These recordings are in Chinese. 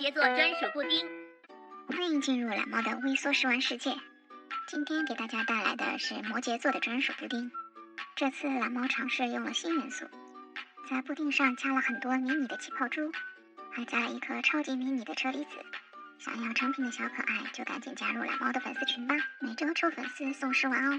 羯座专属布丁。欢迎进入懒猫的微缩食玩世界。今天给大家带来的是摩羯座的专属布丁。这次懒猫尝试用了新元素，在布丁上加了很多迷你的气泡珠，还加了一颗超级迷你的车厘子。想要成品的小可爱就赶紧加入懒猫的粉丝群吧，每周抽粉丝送食玩哦。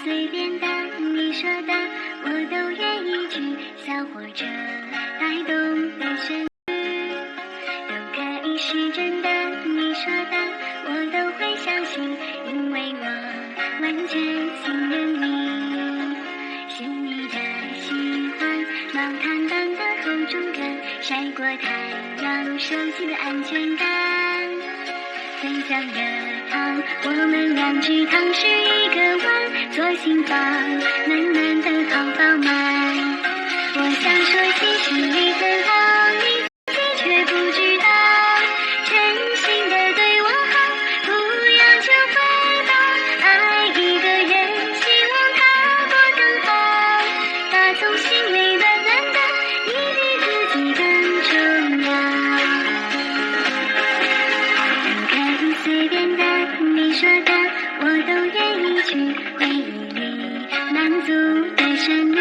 随便的，你说的，我都愿意去，小火车带动的旋律，都可以是真的，你说的，我都会相信，因为我完全信任你，是你的喜欢，毛毯般的厚重感，晒过太阳，熟悉的安全感，分享热汤，我们两只汤是一个碗，做心房，暖暖的好饱满。我想说其实你很好，你自己却不知道，真心的对我好，不要求回报，爱一个人，希望他过更好，打从心里暖暖的，你比自己更重要。可以随便的，你说的，我都愿意去，回忆里满足的旋律，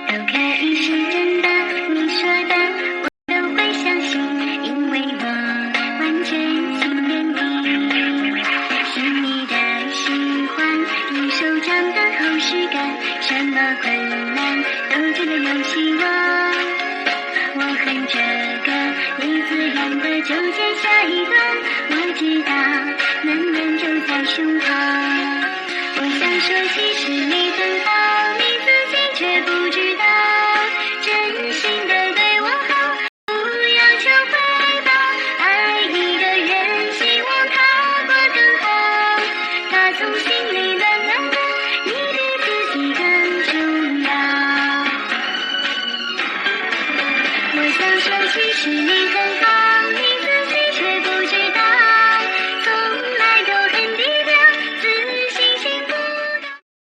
都可以是真的，你说的，我都会相信，因为我完全信任你，是你的喜欢，你手掌的厚实感，什么困难都觉得有希望，我恨这个，你自然的就接下一段。